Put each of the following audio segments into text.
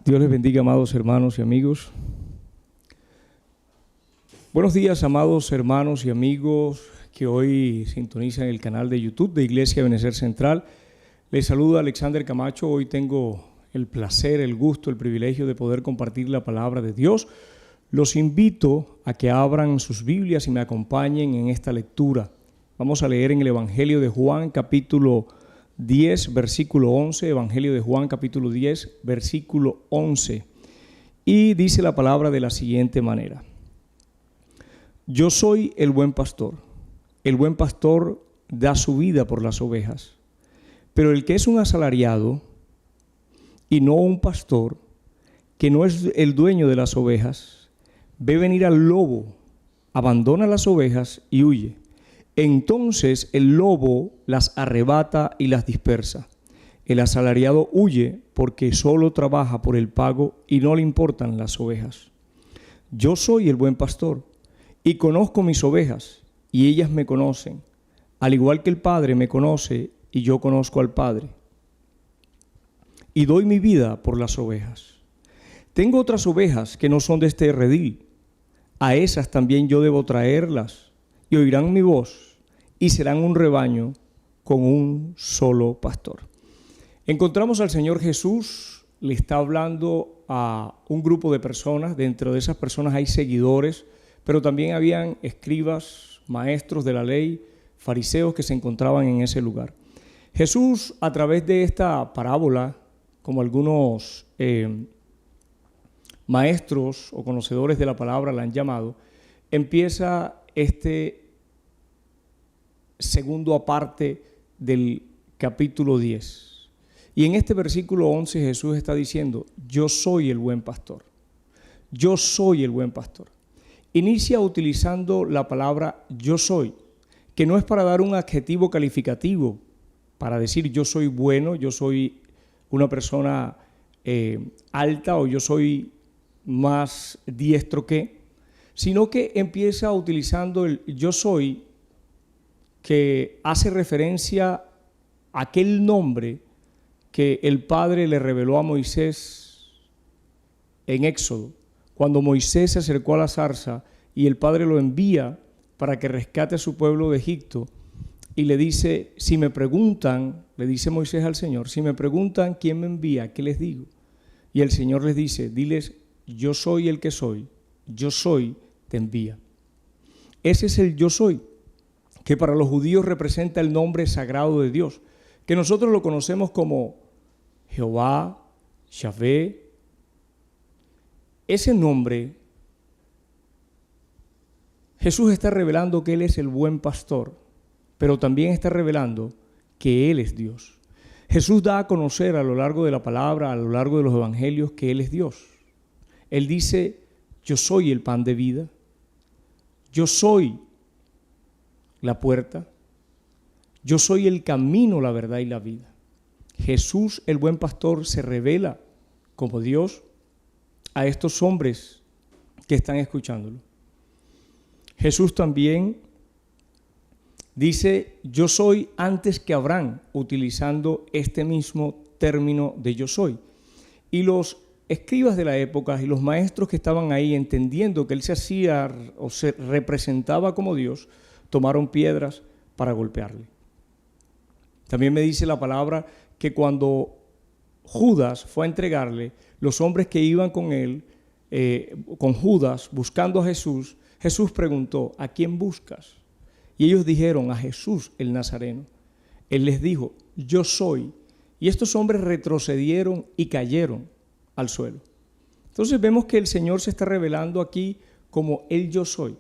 Dios les bendiga, amados hermanos y amigos. Buenos días, amados hermanos y amigos que hoy sintonizan el canal de YouTube de Iglesia Ebenezer Central. Les saluda Alexander Camacho. Hoy tengo el placer, el gusto, el privilegio de poder compartir la palabra de Dios. Los invito a que abran sus Biblias y me acompañen en esta lectura. Vamos a leer en el Evangelio de Juan, capítulo 10, versículo 11, Evangelio de Juan, capítulo 10, versículo 11. Y dice la palabra de la siguiente manera: Yo soy el buen pastor. El buen pastor da su vida por las ovejas. Pero el que es un asalariado y no un pastor, que no es el dueño de las ovejas, ve venir al lobo, abandona las ovejas y huye. Entonces el lobo las arrebata y las dispersa. El asalariado huye porque solo trabaja por el pago y no le importan las ovejas. Yo soy el buen pastor y conozco mis ovejas y ellas me conocen, al igual que el Padre me conoce y yo conozco al Padre. Y doy mi vida por las ovejas. Tengo otras ovejas que no son de este redil. A esas también yo debo traerlas y oirán mi voz y serán un rebaño con un solo pastor. Encontramos al Señor Jesús, le está hablando a un grupo de personas. Dentro de esas personas hay seguidores, pero también habían escribas, maestros de la ley, fariseos que se encontraban en ese lugar. Jesús, a través de esta parábola, como algunos maestros o conocedores de la palabra la han llamado, empieza este segundo aparte del capítulo 10. Y en este versículo 11 Jesús está diciendo: yo soy el buen pastor. Yo soy el buen pastor. Inicia utilizando la palabra yo soy, que no es para dar un adjetivo calificativo, para decir yo soy bueno, yo soy una persona alta o yo soy más diestro que, sino que empieza utilizando el yo soy, que hace referencia a aquel nombre que el Padre le reveló a Moisés en Éxodo, cuando Moisés se acercó a la zarza y el Padre lo envía para que rescate a su pueblo de Egipto, y le dice: si me preguntan, le dice Moisés al Señor, si me preguntan quién me envía, ¿qué les digo? Y el Señor les dice: diles, yo soy el que soy, yo soy, te envía. Ese es el yo soy, que para los judíos representa el nombre sagrado de Dios, que nosotros lo conocemos como Jehová, Yahvé. Ese nombre, Jesús está revelando que Él es el buen pastor, pero también está revelando que Él es Dios. Jesús da a conocer a lo largo de la palabra, a lo largo de los evangelios, que Él es Dios. Él dice: yo soy el pan de vida, yo soy la puerta, yo soy el camino, la verdad y la vida. Jesús, el buen pastor, se revela como Dios a estos hombres que están escuchándolo. Jesús también dice: yo soy antes que Abraham, utilizando este mismo término de yo soy. Y los escribas de la época y los maestros que estaban ahí, entendiendo que él se hacía o se representaba como Dios, tomaron piedras para golpearle. También me dice la palabra que cuando Judas fue a entregarle, los hombres que iban con él, con Judas, buscando a Jesús, Jesús preguntó: ¿a quién buscas? Y ellos dijeron: a Jesús el Nazareno. Él les dijo: yo soy. Y estos hombres retrocedieron y cayeron al suelo. Entonces vemos que el Señor se está revelando aquí como el yo soy,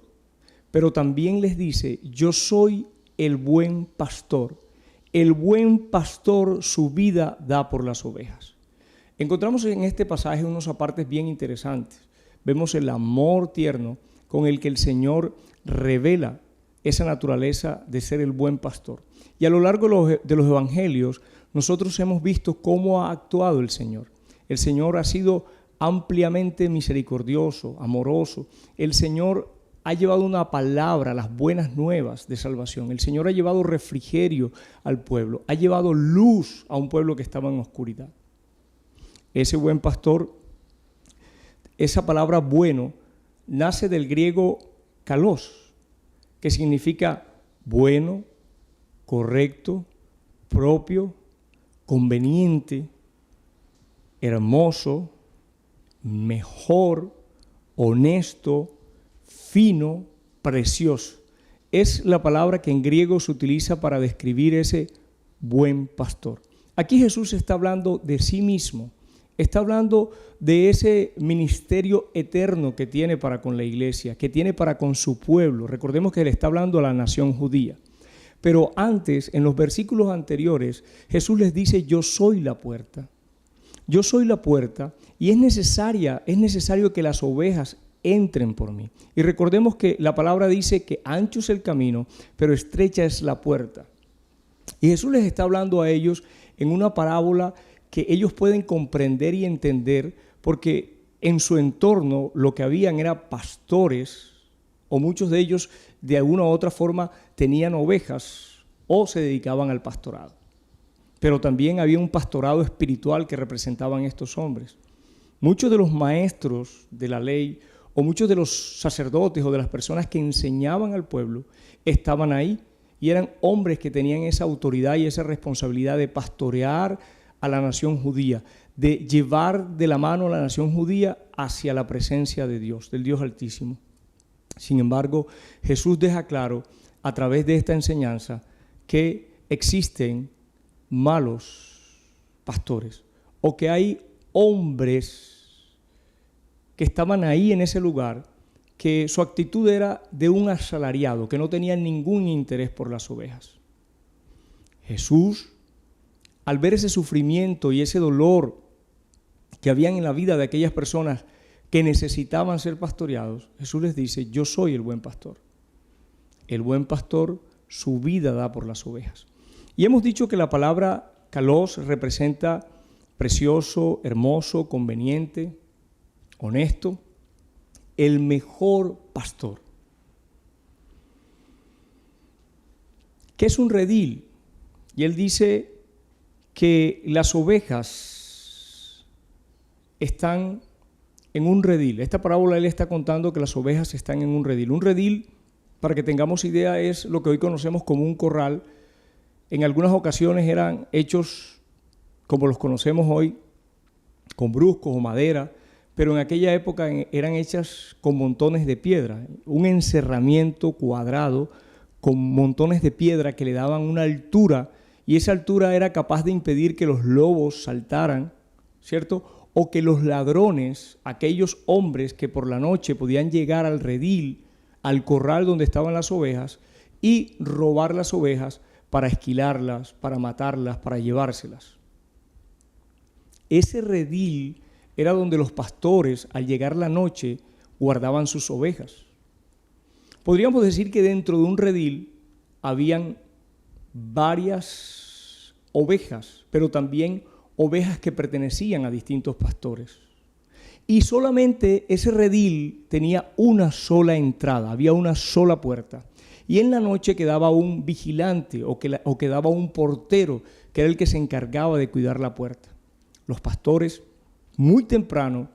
pero también les dice: yo soy el buen pastor. El buen pastor su vida da por las ovejas. Encontramos en este pasaje unos apartes bien interesantes. Vemos el amor tierno con el que el Señor revela esa naturaleza de ser el buen pastor. Y a lo largo de los evangelios nosotros hemos visto cómo ha actuado el Señor. El Señor ha sido ampliamente misericordioso, amoroso. El Señor ha llevado una palabra, las buenas nuevas de salvación. El Señor ha llevado refrigerio al pueblo, ha llevado luz a un pueblo que estaba en oscuridad. Ese buen pastor esa palabra bueno nace del griego kalos, que significa bueno, correcto, propio, conveniente, hermoso, mejor, honesto, fino, precioso. Es la palabra que en griego se utiliza para describir ese buen pastor. Aquí Jesús está hablando de sí mismo, está hablando de ese ministerio eterno que tiene para con la iglesia, que tiene para con su pueblo. Recordemos que Él está hablando a la nación judía. Pero antes, en los versículos anteriores, Jesús les dice: yo soy la puerta. Yo soy la puerta y es necesario que las ovejas entren por mí. Y recordemos que la palabra dice que ancho es el camino, pero estrecha es la puerta. Y Jesús les está hablando a ellos en una parábola que ellos pueden comprender y entender, porque en su entorno lo que habían era pastores, o muchos de ellos de alguna u otra forma tenían ovejas o se dedicaban al pastorado. Pero también había un pastorado espiritual que representaban estos hombres. Muchos de los maestros de la ley o muchos de los sacerdotes o de las personas que enseñaban al pueblo estaban ahí y eran hombres que tenían esa autoridad y esa responsabilidad de pastorear a la nación judía, de llevar de la mano a la nación judía hacia la presencia de Dios, del Dios Altísimo. Sin embargo, Jesús deja claro a través de esta enseñanza que existen malos pastores o que hay hombres que estaban ahí en ese lugar que su actitud era de un asalariado, que no tenían ningún interés por las ovejas. Jesús, al ver ese sufrimiento y ese dolor que habían en la vida de aquellas personas que necesitaban ser pastoreados, Jesús les dice: yo soy el buen pastor. El buen pastor su vida da por las ovejas. Y hemos dicho que la palabra kalos representa precioso, hermoso, conveniente, honesto, el mejor pastor. ¿Qué es un redil? Y él dice que las ovejas están en un redil. Esta parábola él está contando que las ovejas están en un redil. Un redil, para que tengamos idea, es lo que hoy conocemos como un corral. En algunas ocasiones eran hechos como los conocemos hoy, con bruscos o madera, pero en aquella época eran hechas con montones de piedra, un encerramiento cuadrado con montones de piedra que le daban una altura, y esa altura era capaz de impedir que los lobos saltaran, ¿cierto? O que los ladrones, aquellos hombres que por la noche podían llegar al redil, al corral donde estaban las ovejas, y robar las ovejas para esquilarlas, para matarlas, para llevárselas. Ese redil era donde los pastores, al llegar la noche, guardaban sus ovejas. Podríamos decir que dentro de un redil habían varias ovejas, pero también ovejas que pertenecían a distintos pastores. Y solamente ese redil tenía una sola entrada, había una sola puerta. Y en la noche quedaba un vigilante o quedaba un portero, que era el que se encargaba de cuidar la puerta. Los pastores, muy temprano,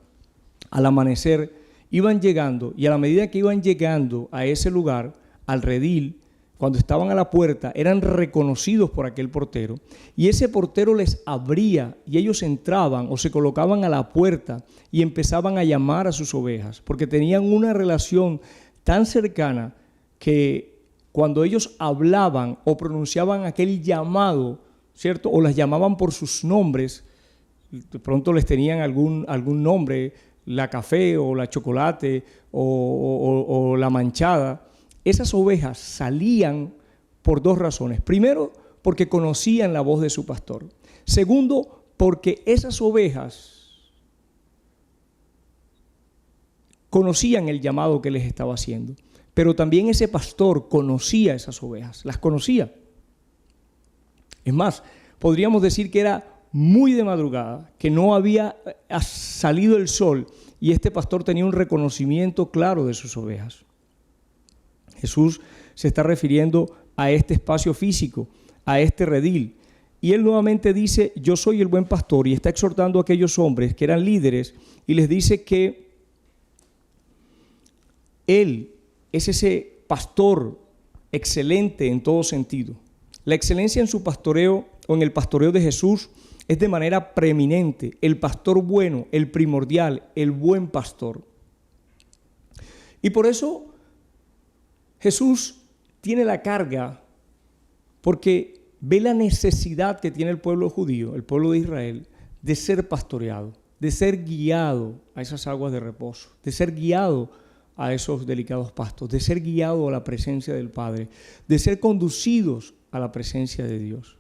al amanecer, iban llegando, y a la medida que iban llegando a ese lugar, al redil, cuando estaban a la puerta, eran reconocidos por aquel portero, y ese portero les abría, y ellos entraban o se colocaban a la puerta y empezaban a llamar a sus ovejas, porque tenían una relación tan cercana que cuando ellos hablaban o pronunciaban aquel llamado, ¿cierto? O las llamaban por sus nombres, de pronto les tenían algún nombre, la café o la chocolate o la manchada. Esas ovejas salían por dos razones. Primero, porque conocían la voz de su pastor. Segundo, porque esas ovejas conocían el llamado que les estaba haciendo. Pero también ese pastor conocía esas ovejas, las conocía. Es más, podríamos decir que era muy de madrugada, que no había salido el sol, y este pastor tenía un reconocimiento claro de sus ovejas. Jesús se está refiriendo a este espacio físico, a este redil, y él nuevamente dice: yo soy el buen pastor, y está exhortando a aquellos hombres que eran líderes, y les dice que Él es ese pastor excelente en todo sentido. La excelencia en su pastoreo o en el pastoreo de Jesús es de manera preeminente, el pastor bueno, el primordial, el buen pastor. Y por eso Jesús tiene la carga, porque ve la necesidad que tiene el pueblo judío, el pueblo de Israel, de ser pastoreado, de ser guiado a esas aguas de reposo, de ser guiado a esos delicados pastos, de ser guiado a la presencia del Padre, de ser conducidos a la presencia de Dios.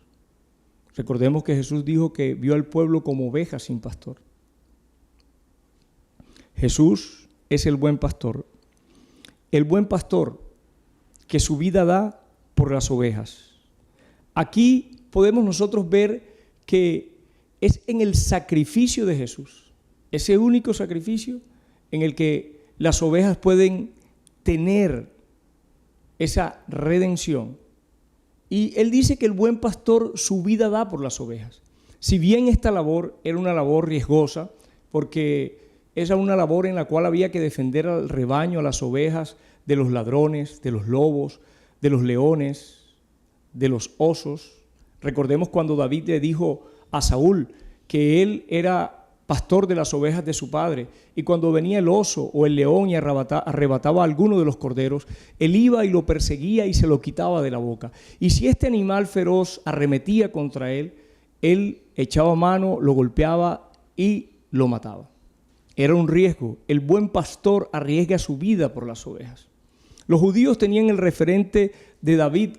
Recordemos que Jesús dijo que vio al pueblo como ovejas sin pastor. Jesús es el buen pastor que su vida da por las ovejas. Aquí podemos nosotros ver que es en el sacrificio de Jesús, ese único sacrificio en el que las ovejas pueden tener esa redención. Y él dice que el buen pastor su vida da por las ovejas. Si bien esta labor era una labor riesgosa, porque era una labor en la cual había que defender al rebaño, a las ovejas, de los ladrones, de los lobos, de los leones, de los osos. Recordemos cuando David le dijo a Saúl que él era pastor de las ovejas de su padre, y cuando venía el oso o el león y arrebataba a alguno de los corderos, él iba y lo perseguía y se lo quitaba de la boca. Y si este animal feroz arremetía contra él, él echaba mano, lo golpeaba y lo mataba. Era un riesgo. El buen pastor arriesga su vida por las ovejas. Los judíos tenían el referente de David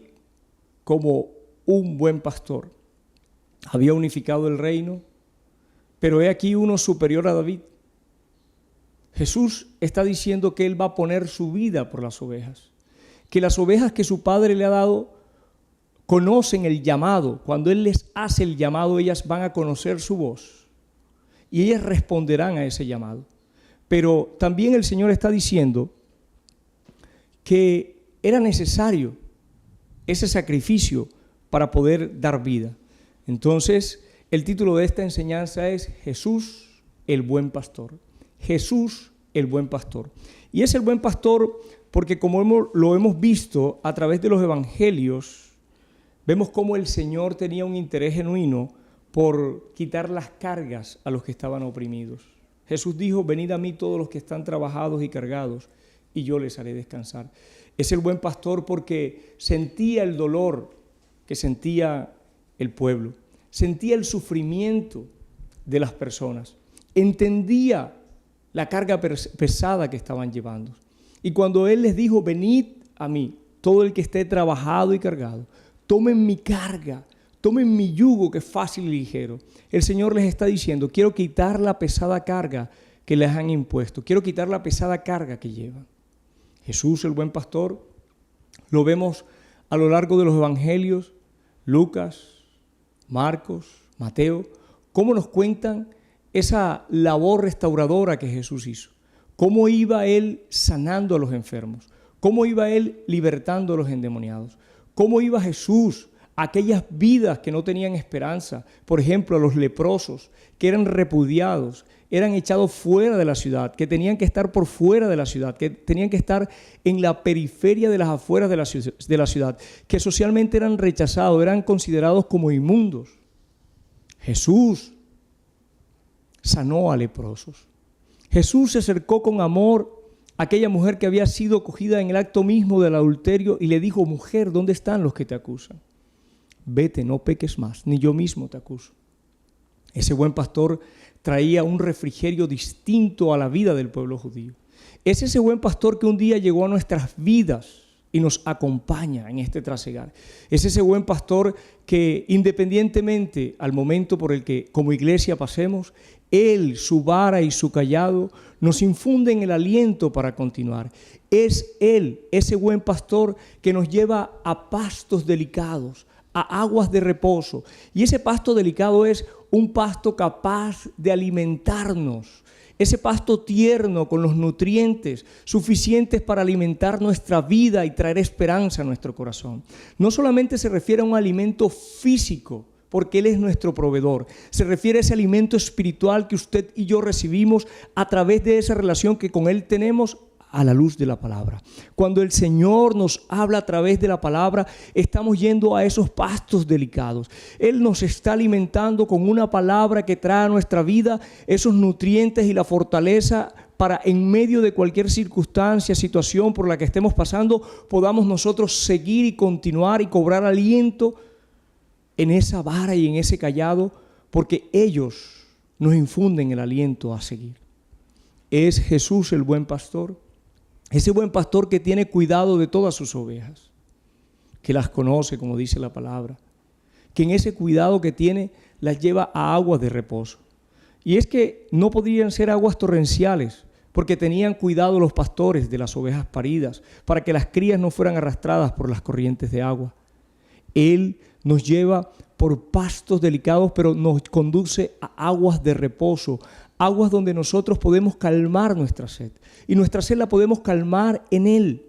como un buen pastor. Había unificado el reino, pero he aquí uno superior a David. Jesús está diciendo que él va a poner su vida por las ovejas, que las ovejas que su padre le ha dado conocen el llamado. Cuando él les hace el llamado, ellas van a conocer su voz y ellas responderán a ese llamado. Pero también el Señor está diciendo que era necesario ese sacrificio para poder dar vida. Entonces, el título de esta enseñanza es Jesús, el buen pastor. Jesús, el buen pastor. Y es el buen pastor porque, como lo hemos visto a través de los evangelios, vemos cómo el Señor tenía un interés genuino por quitar las cargas a los que estaban oprimidos. Jesús dijo: venid a mí todos los que están trabajados y cargados, y yo les haré descansar. Es el buen pastor porque sentía el dolor que sentía el pueblo, sentía el sufrimiento de las personas, entendía la carga pesada que estaban llevando. Y cuando Él les dijo: venid a mí, todo el que esté trabajado y cargado, tomen mi carga, tomen mi yugo que es fácil y ligero. El Señor les está diciendo: quiero quitar la pesada carga que les han impuesto, quiero quitar la pesada carga que llevan. Jesús, el buen pastor, lo vemos a lo largo de los evangelios, Lucas, Marcos, Mateo, cómo nos cuentan esa labor restauradora que Jesús hizo, cómo iba Él sanando a los enfermos, cómo iba Él libertando a los endemoniados, cómo iba Jesús a aquellas vidas que no tenían esperanza, por ejemplo, a los leprosos que eran repudiados, eran echados fuera de la ciudad, que tenían que estar por fuera de la ciudad, que tenían que estar en la periferia de las afueras de la ciudad, que socialmente eran rechazados, eran considerados como inmundos. Jesús sanó a leprosos. Jesús se acercó con amor a aquella mujer que había sido cogida en el acto mismo del adulterio y le dijo: mujer, ¿dónde están los que te acusan? Vete, no peques más, ni yo mismo te acuso. Ese buen pastor traía un refrigerio distinto a la vida del pueblo judío. Es ese buen pastor que un día llegó a nuestras vidas y nos acompaña en este trasegar. Es ese buen pastor que, independientemente al momento por el que como iglesia pasemos, Él, su vara y su cayado, nos infunden el aliento para continuar. Es Él, ese buen pastor que nos lleva a pastos delicados, a aguas de reposo. Y ese pasto delicado es un pasto capaz de alimentarnos. Ese pasto tierno con los nutrientes suficientes para alimentar nuestra vida y traer esperanza a nuestro corazón. No solamente se refiere a un alimento físico, porque Él es nuestro proveedor. Se refiere a ese alimento espiritual que usted y yo recibimos a través de esa relación que con Él tenemos a la luz de la palabra. Cuando el Señor nos habla a través de la palabra, estamos yendo a esos pastos delicados. Él nos está alimentando con una palabra que trae a nuestra vida esos nutrientes y la fortaleza para, en medio de cualquier circunstancia, situación por la que estemos pasando, podamos nosotros seguir y continuar y cobrar aliento en esa vara y en ese cayado, porque ellos nos infunden el aliento a seguir. Es Jesús el buen pastor, ese buen pastor que tiene cuidado de todas sus ovejas, que las conoce, como dice la palabra, que en ese cuidado que tiene las lleva a aguas de reposo. Y es que no podrían ser aguas torrenciales, porque tenían cuidado los pastores de las ovejas paridas, para que las crías no fueran arrastradas por las corrientes de agua. Él nos lleva por pastos delicados, pero nos conduce a aguas de reposo, aguas donde nosotros podemos calmar nuestra sed. Y nuestra sed la podemos calmar en Él.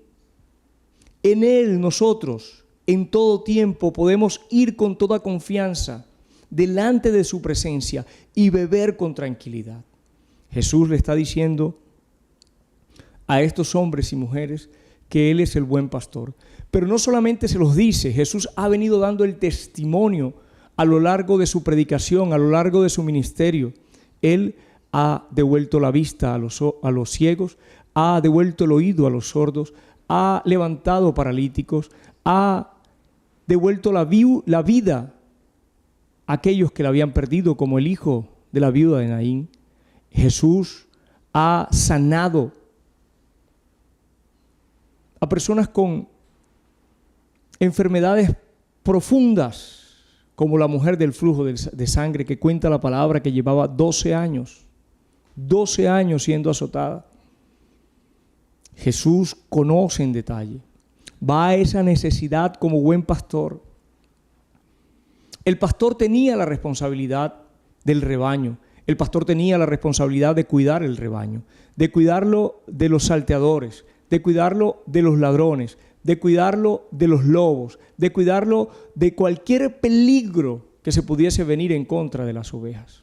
En Él nosotros, en todo tiempo, podemos ir con toda confianza delante de su presencia y beber con tranquilidad. Jesús le está diciendo a estos hombres y mujeres que Él es el buen pastor. Pero no solamente se los dice, Jesús ha venido dando el testimonio a lo largo de su predicación, a lo largo de su ministerio. Él ha devuelto la vista a los ciegos, ha devuelto el oído a los sordos, ha levantado paralíticos, ha devuelto la vida a aquellos que la habían perdido, como el hijo de la viuda de Naín. Jesús ha sanado a personas con enfermedades profundas, como la mujer del flujo de sangre, que cuenta la palabra que llevaba 12 años siendo azotada. Jesús conoce en detalle, va a esa necesidad como buen pastor. El pastor tenía la responsabilidad del rebaño, el pastor tenía la responsabilidad de cuidar el rebaño, de cuidarlo de los salteadores, de cuidarlo de los ladrones, de cuidarlo de los lobos, de cuidarlo de cualquier peligro que se pudiese venir en contra de las ovejas.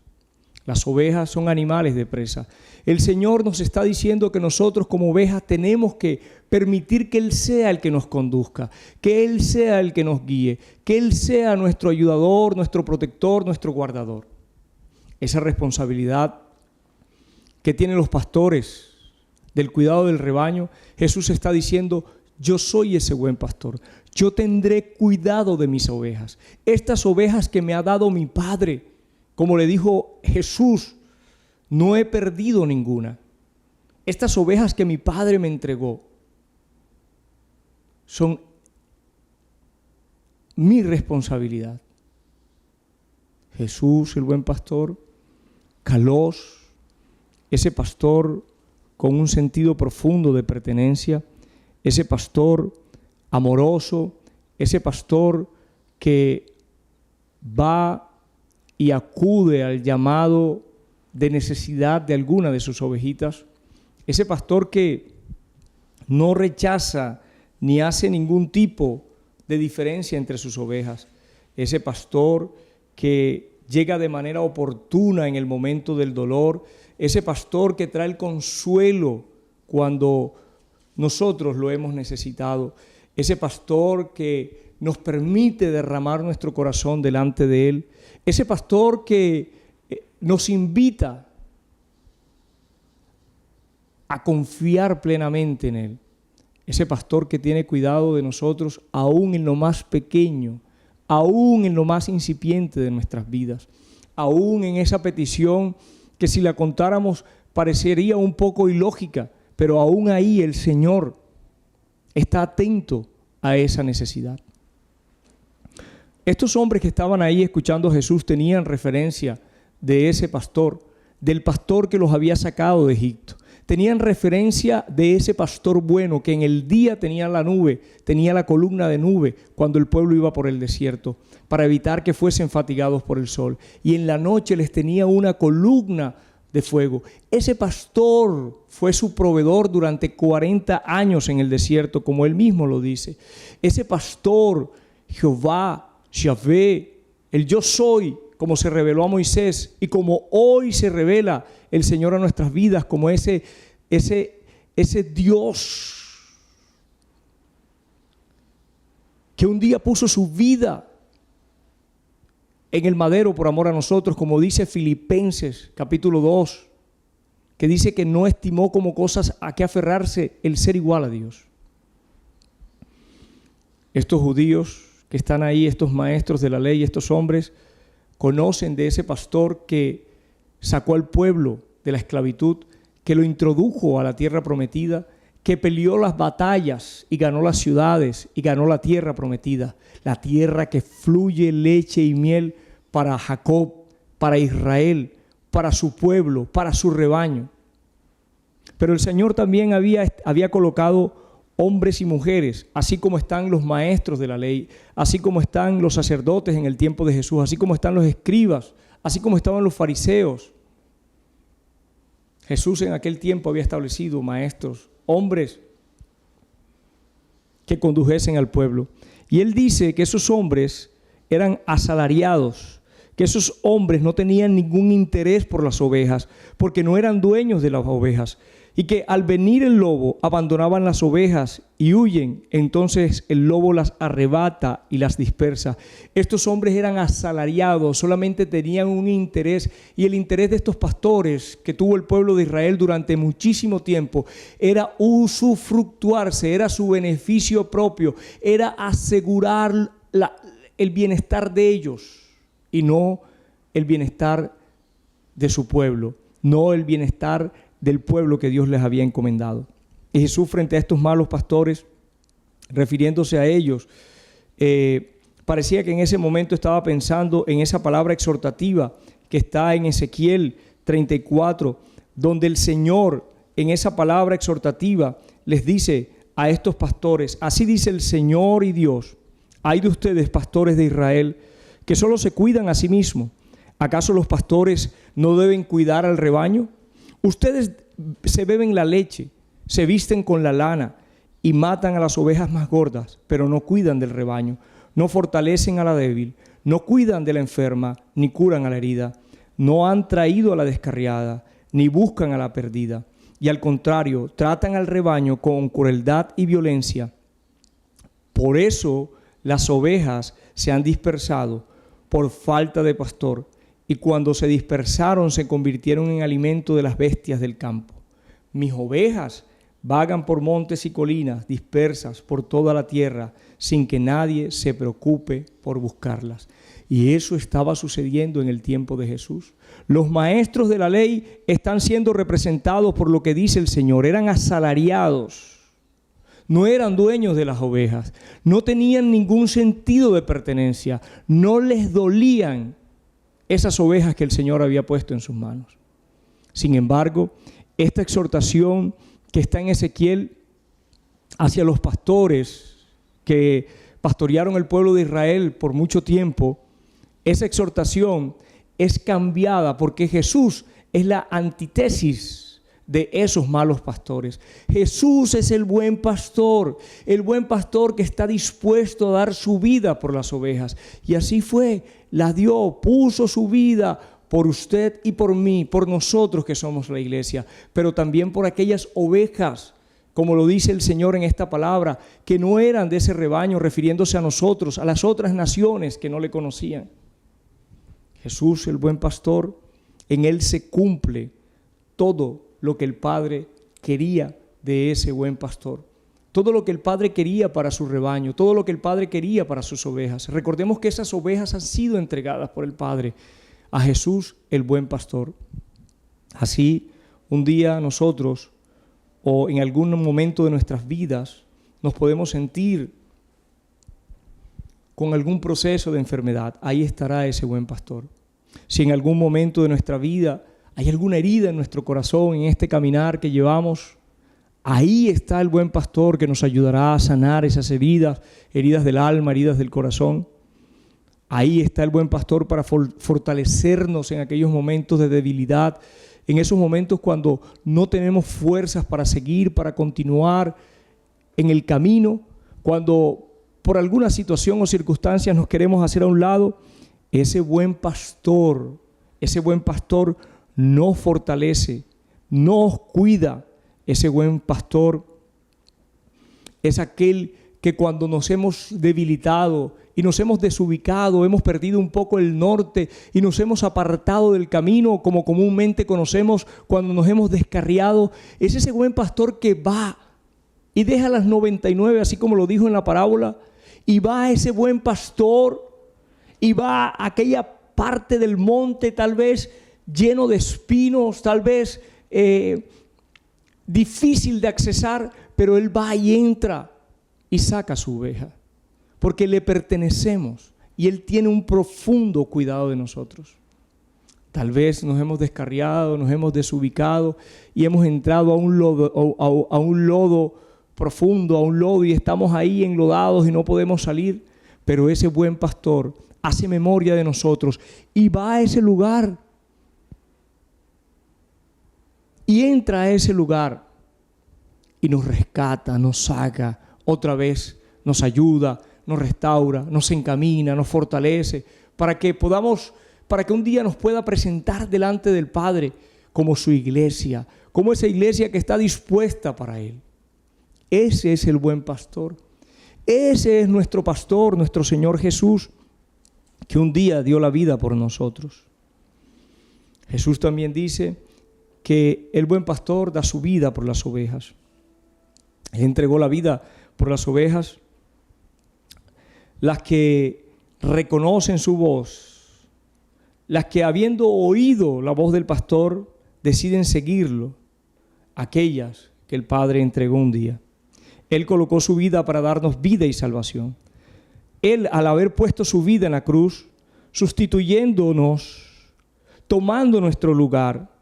Las ovejas son animales de presa. El Señor nos está diciendo que nosotros como ovejas tenemos que permitir que Él sea el que nos conduzca, que Él sea el que nos guíe, que Él sea nuestro ayudador, nuestro protector, nuestro guardador. Esa responsabilidad que tienen los pastores del cuidado del rebaño, Jesús está diciendo: yo soy ese buen pastor, yo tendré cuidado de mis ovejas. Estas ovejas que me ha dado mi Padre, como le dijo Jesús, no he perdido ninguna. Estas ovejas que mi Padre me entregó son mi responsabilidad. Jesús, el buen pastor, Kalos, ese pastor con un sentido profundo de pertenencia, ese pastor amoroso, ese pastor que va y acude al llamado de necesidad de alguna de sus ovejitas, ese pastor que no rechaza ni hace ningún tipo de diferencia entre sus ovejas, ese pastor que llega de manera oportuna en el momento del dolor, ese pastor que trae el consuelo cuando nosotros lo hemos necesitado, ese pastor que nos permite derramar nuestro corazón delante de Él, ese pastor que nos invita a confiar plenamente en Él, ese pastor que tiene cuidado de nosotros aún en lo más pequeño, aún en lo más incipiente de nuestras vidas, aún en esa petición que si la contáramos parecería un poco ilógica, pero aún ahí el Señor está atento a esa necesidad. Estos hombres que estaban ahí escuchando a Jesús tenían referencia de ese pastor, del pastor que los había sacado de Egipto. Tenían referencia de ese pastor bueno que en el día tenía la nube, tenía la columna de nube cuando el pueblo iba por el desierto para evitar que fuesen fatigados por el sol. Y en la noche les tenía una columna de fuego. Ese pastor fue su proveedor durante 40 años en el desierto, como él mismo lo dice. Ese pastor, Jehová, Yahvé, el yo soy, como se reveló a Moisés y como hoy se revela el Señor a nuestras vidas, como ese ese Dios que un día puso su vida en el madero por amor a nosotros, como dice Filipenses capítulo 2, que dice que no estimó como cosas a que aferrarse el ser igual a Dios. Estos judíos que están ahí, estos maestros de la ley, estos hombres, conocen de ese pastor que sacó al pueblo de la esclavitud, que lo introdujo a la tierra prometida, que peleó las batallas y ganó las ciudades y ganó la tierra prometida, la tierra que fluye leche y miel para Jacob, para Israel, para su pueblo, para su rebaño. Pero el Señor también había colocado hombres y mujeres, así como están los maestros de la ley, así como están los sacerdotes en el tiempo de Jesús, así como están los escribas, así como estaban los fariseos. Jesús en aquel tiempo había establecido maestros, hombres que condujesen al pueblo. Y Él dice que esos hombres eran asalariados, que esos hombres no tenían ningún interés por las ovejas, porque no eran dueños de las ovejas, y que al venir el lobo abandonaban las ovejas y huyen, entonces el lobo las arrebata y las dispersa. Estos hombres eran asalariados, solamente tenían un interés, y el interés de estos pastores que tuvo el pueblo de Israel durante muchísimo tiempo era usufructuarse, era su beneficio propio, era asegurar el bienestar de ellos y no el bienestar de su pueblo, no el bienestar del pueblo que Dios les había encomendado. Y Jesús, frente a estos malos pastores, refiriéndose a ellos, parecía que en ese momento estaba pensando en esa palabra exhortativa que está en Ezequiel 34, donde el Señor en esa palabra exhortativa les dice a estos pastores: así dice el Señor y Dios, hay de ustedes, pastores de Israel, que solo se cuidan a sí mismos. ¿Acaso los pastores no deben cuidar al rebaño? Ustedes se beben la leche, se visten con la lana y matan a las ovejas más gordas, pero no cuidan del rebaño, no fortalecen a la débil, no cuidan de la enferma, ni curan a la herida, no han traído a la descarriada, ni buscan a la perdida, y al contrario, tratan al rebaño con crueldad y violencia. Por eso las ovejas se han dispersado por falta de pastor, y cuando se dispersaron se convirtieron en alimento de las bestias del campo. Mis ovejas vagan por montes y colinas, dispersas por toda la tierra, sin que nadie se preocupe por buscarlas. Y eso estaba sucediendo en el tiempo de Jesús. Los maestros de la ley están siendo representados por lo que dice el Señor. Eran asalariados, no eran dueños de las ovejas, no tenían ningún sentido de pertenencia, no les dolían esas ovejas que el Señor había puesto en sus manos. Sin embargo, esta exhortación que está en Ezequiel hacia los pastores que pastorearon el pueblo de Israel por mucho tiempo, esa exhortación es cambiada porque Jesús es la antítesis de esos malos pastores. Jesús es el buen pastor que está dispuesto a dar su vida por las ovejas. Y así fue, la dio, puso su vida por usted y por mí, por nosotros que somos la iglesia, pero también por aquellas ovejas, como lo dice el Señor en esta palabra, que no eran de ese rebaño, refiriéndose a nosotros, a las otras naciones que no le conocían. Jesús, el buen pastor, en Él se cumple todo lo que el Padre quería de ese buen pastor. Todo lo que el Padre quería para su rebaño, todo lo que el Padre quería para sus ovejas. Recordemos que esas ovejas han sido entregadas por el Padre a Jesús, el buen pastor. Así, un día nosotros, o en algún momento de nuestras vidas, nos podemos sentir con algún proceso de enfermedad. Ahí estará ese buen pastor. Si en algún momento de nuestra vida hay alguna herida en nuestro corazón, en este caminar que llevamos, ahí está el buen pastor que nos ayudará a sanar esas heridas, heridas del alma, heridas del corazón. Ahí está el buen pastor para fortalecernos en aquellos momentos de debilidad, en esos momentos cuando no tenemos fuerzas para seguir, para continuar en el camino, cuando por alguna situación o circunstancias nos queremos hacer a un lado. Ese buen pastor nos fortalece, nos cuida Ese buen pastor es aquel que cuando nos hemos debilitado y nos hemos desubicado, hemos perdido un poco el norte y nos hemos apartado del camino, como comúnmente conocemos cuando nos hemos descarriado, es ese buen pastor que va y deja las 99, así como lo dijo en la parábola, y va a ese buen pastor y va a aquella parte del monte tal vez lleno de espinos, tal vez difícil de accesar, pero él va y entra y saca su oveja, porque le pertenecemos y él tiene un profundo cuidado de nosotros. Tal vez nos hemos descarriado, nos hemos desubicado y hemos entrado a un lodo profundo, a un lodo, y estamos ahí enlodados y no podemos salir, pero ese buen pastor hace memoria de nosotros y va a ese lugar y entra a ese lugar y nos rescata, nos saca otra vez, nos ayuda, nos restaura, nos encamina, nos fortalece para que un día nos pueda presentar delante del Padre como su iglesia, como esa iglesia que está dispuesta para Él. Ese es el buen pastor. Ese es nuestro pastor, nuestro Señor Jesús, que un día dio la vida por nosotros. Jesús también dice que el buen pastor da su vida por las ovejas. Él entregó la vida por las ovejas, las que reconocen su voz, las que habiendo oído la voz del pastor deciden seguirlo, aquellas que el Padre entregó un día. Él colocó su vida para darnos vida y salvación. Él, al haber puesto su vida en la cruz, sustituyéndonos, tomando nuestro lugar,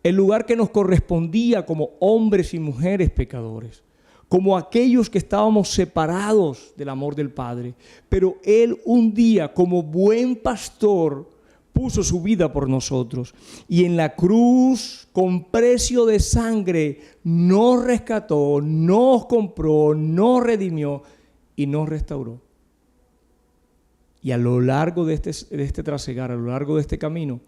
el lugar que nos correspondía como hombres y mujeres pecadores, como aquellos que estábamos separados del amor del Padre. Pero Él un día, como buen pastor, puso su vida por nosotros. Y en la cruz, con precio de sangre, nos rescató, nos compró, nos redimió y nos restauró. Y a lo largo de este trasegar, a lo largo de este camino,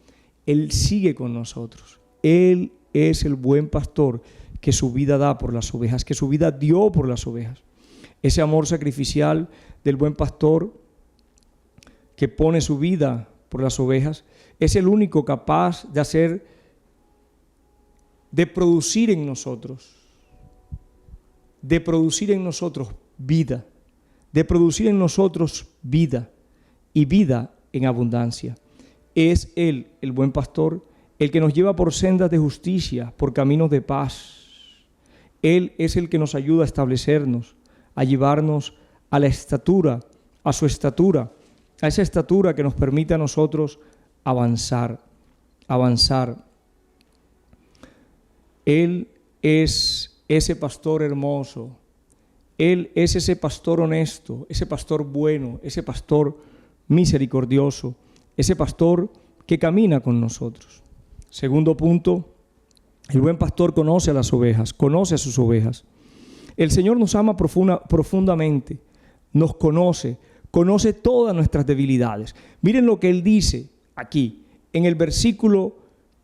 Él sigue con nosotros. Él es el buen pastor que su vida da por las ovejas, que su vida dio por las ovejas. Ese amor sacrificial del buen pastor que pone su vida por las ovejas es el único capaz de producir en nosotros vida, de producir en nosotros vida y vida en abundancia. Es Él, el buen pastor, el que nos lleva por sendas de justicia, por caminos de paz. Él es el que nos ayuda a establecernos, a llevarnos a la estatura, a su estatura, a esa estatura que nos permite a nosotros avanzar. Él es ese pastor hermoso. Él es ese pastor honesto, ese pastor bueno, ese pastor misericordioso, ese pastor que camina con nosotros. Segundo punto, el buen pastor conoce a las ovejas, conoce a sus ovejas. El Señor nos ama profundamente, nos conoce todas nuestras debilidades. Miren lo que Él dice aquí, en el versículo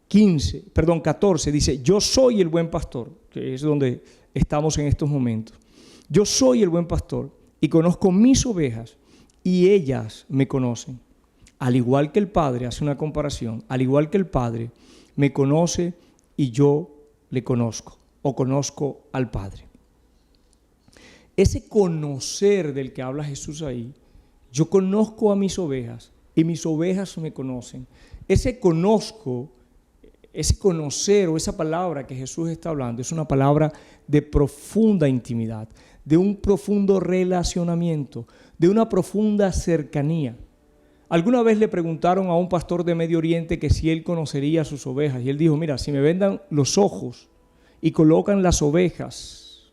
14, dice: yo soy el buen pastor, que es donde estamos en estos momentos. Yo soy el buen pastor y conozco mis ovejas y ellas me conocen. Al igual que el Padre, hace una comparación, al igual que el Padre me conoce y yo le conozco o conozco al Padre. Ese conocer del que habla Jesús ahí, yo conozco a mis ovejas y mis ovejas me conocen. Ese conozco, ese conocer o esa palabra que Jesús está hablando es una palabra de profunda intimidad, de un profundo relacionamiento, de una profunda cercanía. Alguna vez le preguntaron a un pastor de Medio Oriente que si él conocería a sus ovejas y él dijo: mira, si me vendan los ojos y colocan las ovejas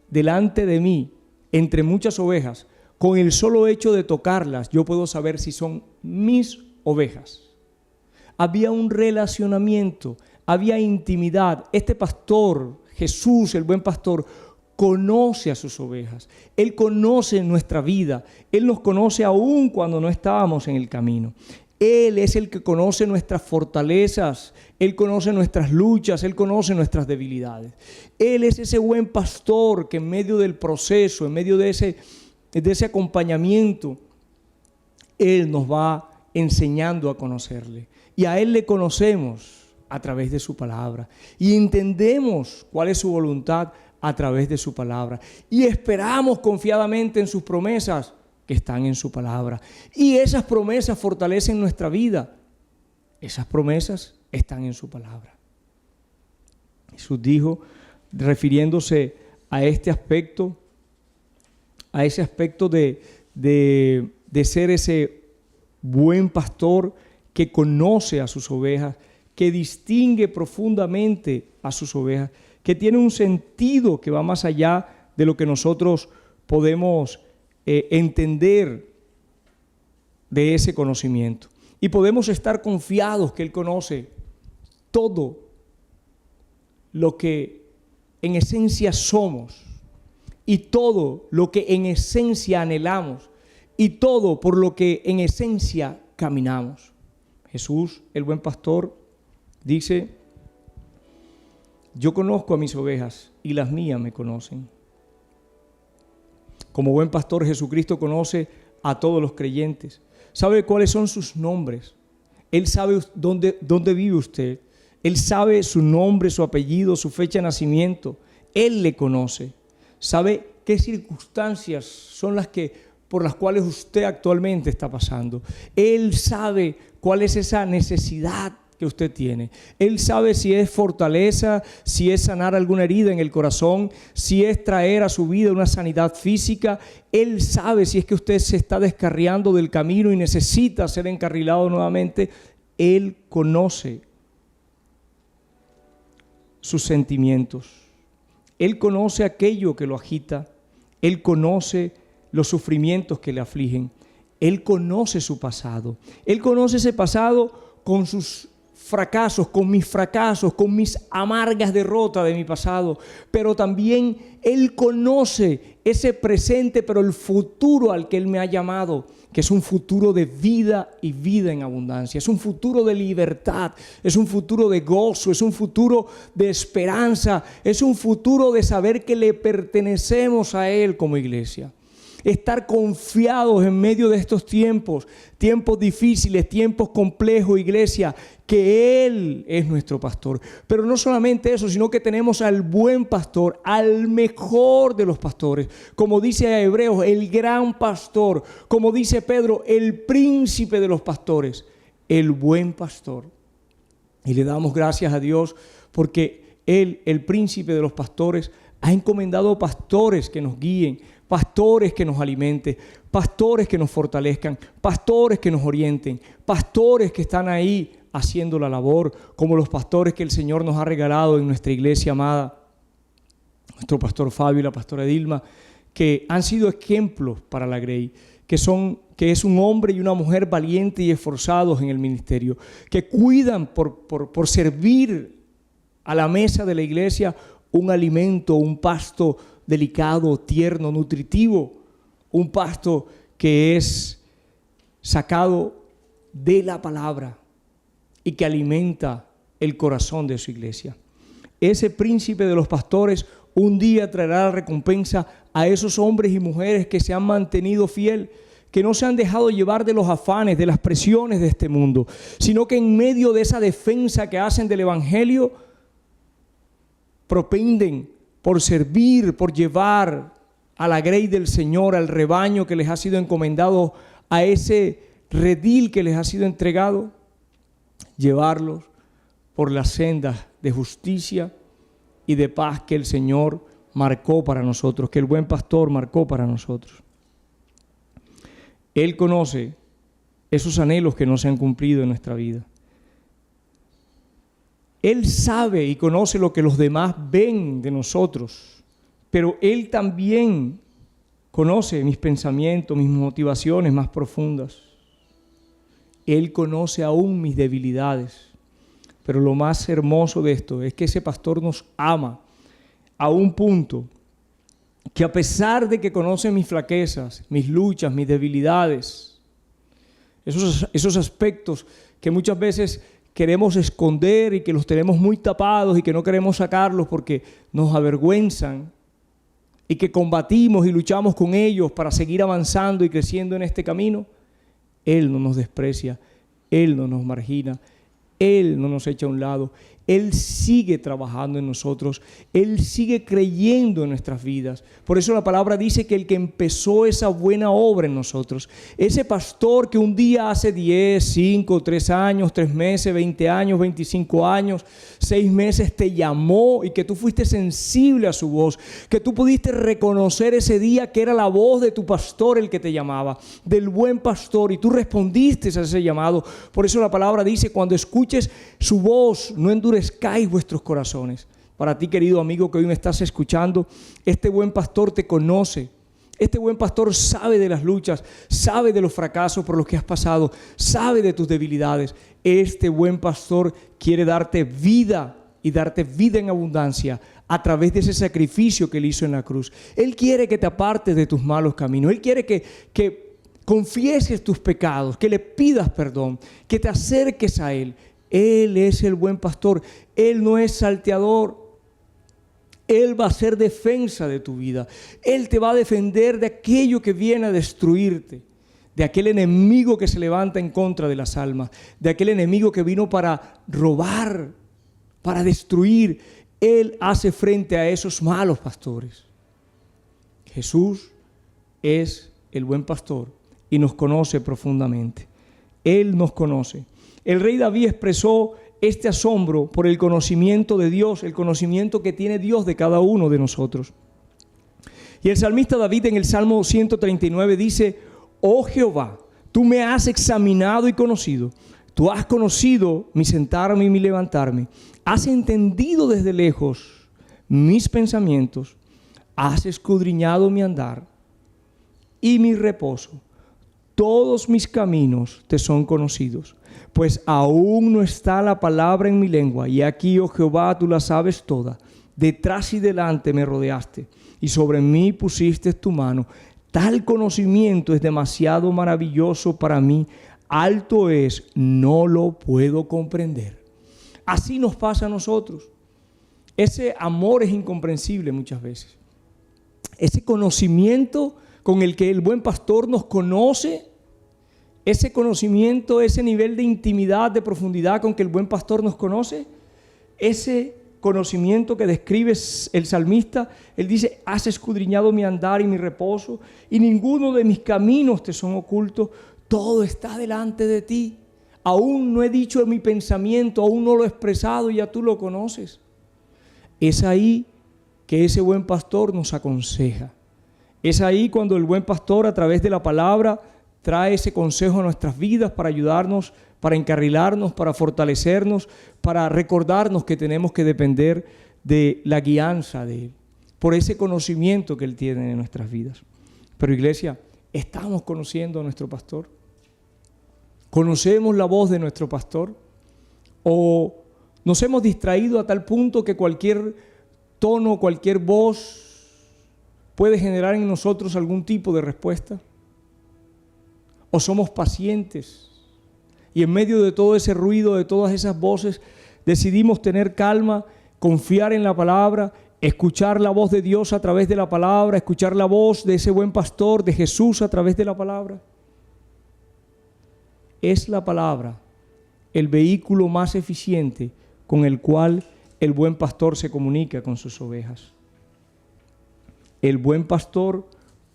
delante de mí, entre muchas ovejas, con el solo hecho de tocarlas, yo puedo saber si son mis ovejas. Había un relacionamiento, había intimidad. Este pastor, Jesús, el buen pastor, conoce a sus ovejas. Él conoce nuestra vida. Él nos conoce aún cuando no estábamos en el camino. Él es el que conoce nuestras fortalezas, Él conoce nuestras luchas, Él conoce nuestras debilidades. Él es ese buen pastor que en medio del proceso, en medio de ese acompañamiento, Él nos va enseñando a conocerle. Y a Él le conocemos a través de su palabra. Y entendemos cuál es su voluntad a través de su palabra. Y esperamos confiadamente en sus promesas que están en su palabra. Y esas promesas fortalecen nuestra vida. Esas promesas están en su palabra. Jesús dijo, refiriéndose a este aspecto, a ese aspecto de ser ese buen pastor que conoce a sus ovejas, que distingue profundamente a sus ovejas, que tiene un sentido que va más allá de lo que nosotros podemos entender de ese conocimiento. Y podemos estar confiados que Él conoce todo lo que en esencia somos y todo lo que en esencia anhelamos y todo por lo que en esencia caminamos. Jesús, el buen pastor, dice: yo conozco a mis ovejas y las mías me conocen. Como buen pastor, Jesucristo conoce a todos los creyentes. Sabe cuáles son sus nombres. Él sabe dónde vive usted. Él sabe su nombre, su apellido, su fecha de nacimiento. Él le conoce. Sabe qué circunstancias son por las cuales usted actualmente está pasando. Él sabe cuál es esa necesidad que usted tiene. Él sabe si es fortaleza, si es sanar alguna herida en el corazón, si es traer a su vida una sanidad física. Él sabe si es que usted se está descarriando del camino y necesita ser encarrilado nuevamente. Él conoce sus sentimientos. Él conoce aquello que lo agita. Él conoce los sufrimientos que le afligen. Él conoce su pasado. Él conoce ese pasado con sus fracasos, con mis amargas derrotas de mi pasado, pero también Él conoce ese presente, pero el futuro al que Él me ha llamado, que es un futuro de vida y vida en abundancia, es un futuro de libertad, es un futuro de gozo, es un futuro de esperanza, es un futuro de saber que le pertenecemos a Él como iglesia. Estar confiados en medio de estos tiempos difíciles, tiempos complejos, iglesia, que Él es nuestro pastor. Pero no solamente eso, sino que tenemos al buen pastor, al mejor de los pastores. Como dice Hebreos, el gran pastor. Como dice Pedro, el príncipe de los pastores, el buen pastor. Y le damos gracias a Dios porque Él, el príncipe de los pastores, ha encomendado pastores que nos guíen, pastores que nos alimenten, pastores que nos fortalezcan, pastores que nos orienten, pastores que están ahí haciendo la labor, como los pastores que el Señor nos ha regalado en nuestra iglesia amada, nuestro pastor Fabio y la pastora Dilma, que han sido ejemplos para la Grey, que es un hombre y una mujer valientes y esforzados en el ministerio, que cuidan por servir a la mesa de la iglesia un alimento, un pasto delicado, tierno, nutritivo, un pasto que es sacado de la palabra y que alimenta el corazón de su iglesia. Ese príncipe de los pastores un día traerá la recompensa a esos hombres y mujeres que se han mantenido fiel, que no se han dejado llevar de los afanes, de las presiones de este mundo, sino que en medio de esa defensa que hacen del evangelio, propenden por servir, por llevar a la grey del Señor, al rebaño que les ha sido encomendado, a ese redil que les ha sido entregado, llevarlos por las sendas de justicia y de paz que el Señor marcó para nosotros, que el buen pastor marcó para nosotros. Él conoce esos anhelos que no se han cumplido en nuestra vida. Él sabe y conoce lo que los demás ven de nosotros, pero Él también conoce mis pensamientos, mis motivaciones más profundas. Él conoce aún mis debilidades, pero lo más hermoso de esto es que ese pastor nos ama a un punto que a pesar de que conoce mis flaquezas, mis luchas, mis debilidades, esos aspectos que muchas veces queremos esconder y que los tenemos muy tapados y que no queremos sacarlos porque nos avergüenzan, y que combatimos y luchamos con ellos para seguir avanzando y creciendo en este camino, Él no nos desprecia, Él no nos margina, Él no nos echa a un lado. Él sigue trabajando en nosotros, Él sigue creyendo en nuestras vidas. Por eso la palabra dice que el que empezó esa buena obra en nosotros, ese pastor que un día hace 10, 5, 3 años, 3 meses, 20 años, 25 años, 6 meses te llamó y que tú fuiste sensible a su voz, que tú pudiste reconocer ese día que era la voz de tu pastor el que te llamaba, del buen pastor, y tú respondiste a ese llamado. Por eso la palabra dice, cuando escuches su voz, no endurezcáis vuestros corazones. Para ti, querido amigo que hoy me estás escuchando, este buen pastor te conoce. Este buen pastor sabe de las luchas, sabe de los fracasos por los que has pasado, sabe de tus debilidades. Este buen pastor quiere darte vida y darte vida en abundancia a través de ese sacrificio que Él hizo en la cruz. Él quiere que te apartes de tus malos caminos. Él quiere que confieses tus pecados, que le pidas perdón, que te acerques a Él. Él es el buen pastor. Él no es salteador. Él va a ser defensa de tu vida. Él te va a defender de aquello que viene a destruirte, de aquel enemigo que se levanta en contra de las almas, de aquel enemigo que vino para robar, para destruir. Él hace frente a esos malos pastores. Jesús es el buen pastor y nos conoce profundamente. Él nos conoce. El rey David expresó este asombro por el conocimiento de Dios, el conocimiento que tiene Dios de cada uno de nosotros. Y el salmista David en el Salmo 139 dice: oh Jehová, tú me has examinado y conocido. Tú has conocido mi sentarme y mi levantarme. Has entendido desde lejos mis pensamientos. Has escudriñado mi andar y mi reposo. Todos mis caminos te son conocidos, pues aún no está la palabra en mi lengua. Y aquí, oh Jehová, tú la sabes toda. Detrás y delante me rodeaste, y sobre mí pusiste tu mano. Tal conocimiento es demasiado maravilloso para mí. Alto es, no lo puedo comprender. Así nos pasa a nosotros. Ese amor es incomprensible muchas veces. Ese conocimiento con el que el buen pastor nos conoce, ese conocimiento, ese nivel de intimidad, de profundidad con que el buen pastor nos conoce, ese conocimiento que describe el salmista, él dice: has escudriñado mi andar y mi reposo, y ninguno de mis caminos te son ocultos, todo está delante de ti. Aún no he dicho mi pensamiento, aún no lo he expresado y ya tú lo conoces. Es ahí que ese buen pastor nos aconseja. Es ahí cuando el buen pastor, a través de la palabra, trae ese consejo a nuestras vidas para ayudarnos, para encarrilarnos, para fortalecernos, para recordarnos que tenemos que depender de la guianza de Él, por ese conocimiento que Él tiene en nuestras vidas. Pero, iglesia, ¿estamos conociendo a nuestro pastor? ¿Conocemos la voz de nuestro pastor? ¿O nos hemos distraído a tal punto que cualquier tono, cualquier voz puede generar en nosotros algún tipo de respuesta? ¿O somos pacientes y en medio de todo ese ruido, de todas esas voces, decidimos tener calma, confiar en la palabra, escuchar la voz de Dios a través de la palabra, escuchar la voz de ese buen pastor, de Jesús a través de la palabra? Es la palabra el vehículo más eficiente con el cual el buen pastor se comunica con sus ovejas. El buen pastor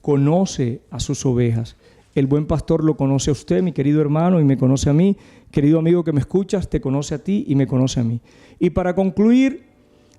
conoce a sus ovejas. El buen pastor lo conoce a usted, mi querido hermano, y me conoce a mí. Querido amigo que me escuchas, te conoce a ti y me conoce a mí. Y para concluir,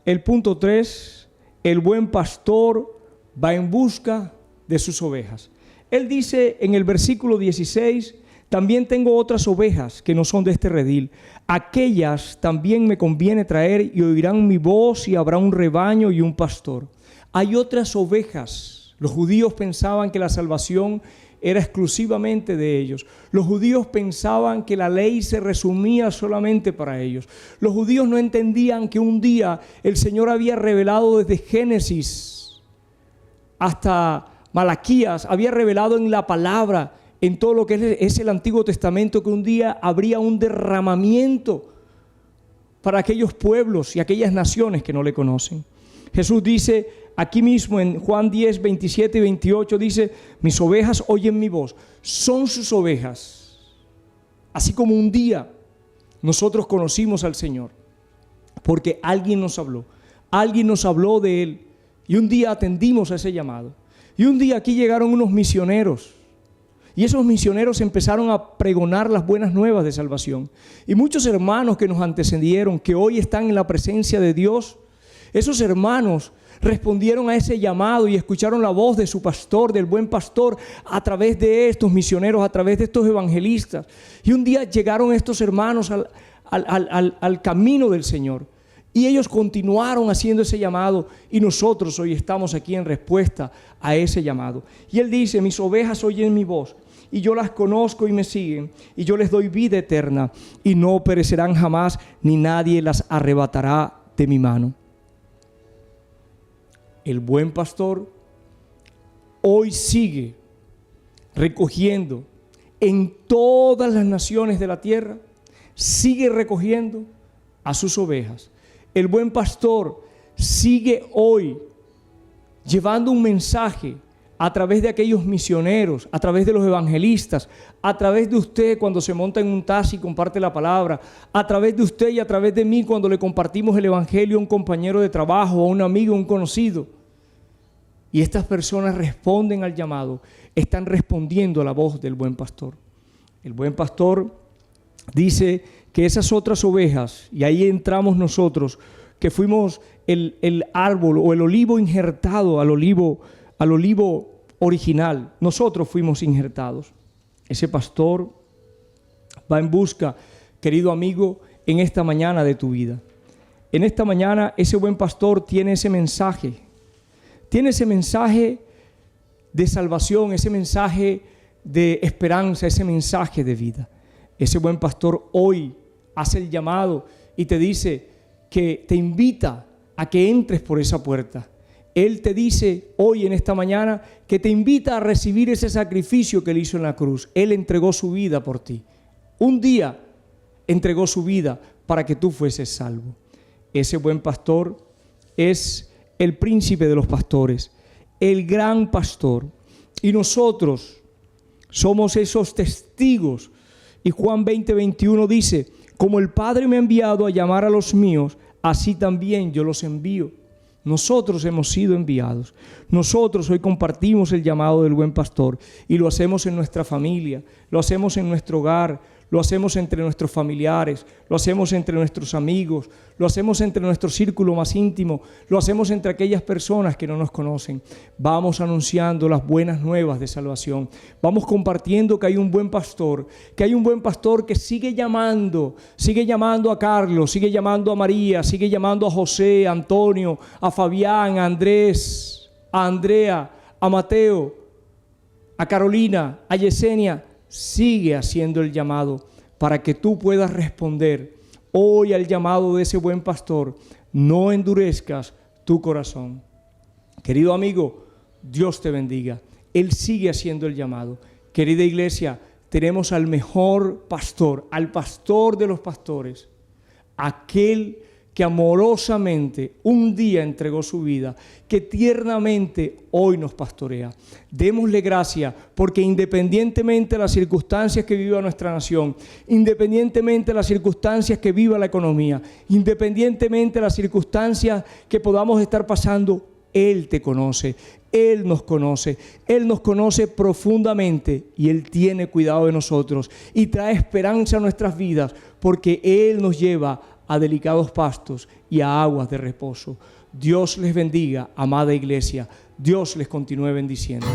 el punto 3, el buen pastor va en busca de sus ovejas. Él dice en el versículo 16: también tengo otras ovejas que no son de este redil. Aquellas también me conviene traer, y oirán mi voz, y habrá un rebaño y un pastor. Hay otras ovejas. Los judíos pensaban que la salvación era exclusivamente de ellos. Los judíos pensaban que la ley se resumía solamente para ellos. Los judíos no entendían que un día el Señor había revelado desde Génesis hasta Malaquías, había revelado en la palabra en todo lo que es el Antiguo Testamento, que un día habría un derramamiento para aquellos pueblos y aquellas naciones que no le conocen. Jesús dice aquí mismo en Juan 10, 27 y 28, dice: mis ovejas oyen mi voz, son sus ovejas. Así como un día nosotros conocimos al Señor, porque alguien nos habló de Él, y un día atendimos a ese llamado. Y un día aquí llegaron unos misioneros, y esos misioneros empezaron a pregonar las buenas nuevas de salvación. Y muchos hermanos que nos antecedieron, que hoy están en la presencia de Dios, esos hermanos respondieron a ese llamado y escucharon la voz de su pastor, del buen pastor, a través de estos misioneros, a través de estos evangelistas. Y un día llegaron estos hermanos al camino del Señor, y ellos continuaron haciendo ese llamado, y nosotros hoy estamos aquí en respuesta a ese llamado. Y Él dice: mis ovejas oyen mi voz, y yo las conozco y me siguen, y yo les doy vida eterna, y no perecerán jamás, ni nadie las arrebatará de mi mano. El buen pastor hoy sigue recogiendo en todas las naciones de la tierra, sigue recogiendo a sus ovejas. El buen pastor sigue hoy llevando un mensaje a través de aquellos misioneros, a través de los evangelistas, a través de usted cuando se monta en un taxi y comparte la palabra, a través de usted y a través de mí cuando le compartimos el evangelio a un compañero de trabajo, a un amigo, a un conocido. Y estas personas responden al llamado, están respondiendo a la voz del buen pastor. El buen pastor dice que esas otras ovejas, y ahí entramos nosotros, que fuimos el árbol o el olivo injertado al olivo original. Nosotros fuimos injertados. Ese pastor va en busca, querido amigo, en esta mañana de tu vida. En esta mañana ese buen pastor tiene ese mensaje. Tiene ese mensaje de salvación, ese mensaje de esperanza, ese mensaje de vida. Ese buen pastor hoy hace el llamado y te dice que te invita a que entres por esa puerta. Él te dice hoy en esta mañana que te invita a recibir ese sacrificio que Él hizo en la cruz. Él entregó su vida por ti. Un día entregó su vida para que tú fueses salvo. Ese buen pastor es el príncipe de los pastores, el gran pastor. Y nosotros somos esos testigos. Y Juan 20, 21 dice: como el Padre me ha enviado a llamar a los míos, así también yo los envío. Nosotros hemos sido enviados. Nosotros hoy compartimos el llamado del buen pastor y lo hacemos en nuestra familia, lo hacemos en nuestro hogar, lo hacemos entre nuestros familiares, lo hacemos entre nuestros amigos, lo hacemos entre nuestro círculo más íntimo, lo hacemos entre aquellas personas que no nos conocen. Vamos anunciando las buenas nuevas de salvación. Vamos compartiendo que hay un buen pastor, que sigue llamando a Carlos, sigue llamando a María, sigue llamando a José, a Antonio, a Fabián, a Andrés, a Andrea, a Mateo, a Carolina, a Yesenia. Sigue haciendo el llamado para que tú puedas responder hoy al llamado de ese buen pastor. No endurezcas tu corazón. Querido amigo, Dios te bendiga. Él sigue haciendo el llamado. Querida iglesia, tenemos al mejor pastor, al pastor de los pastores, aquel que amorosamente un día entregó su vida, que tiernamente hoy nos pastorea. Démosle gracias porque independientemente de las circunstancias que viva nuestra nación, independientemente de las circunstancias que viva la economía, independientemente de las circunstancias que podamos estar pasando, Él te conoce, Él nos conoce profundamente y Él tiene cuidado de nosotros y trae esperanza a nuestras vidas porque Él nos lleva a delicados pastos y a aguas de reposo. Dios les bendiga, amada iglesia. Dios les continúe bendiciendo.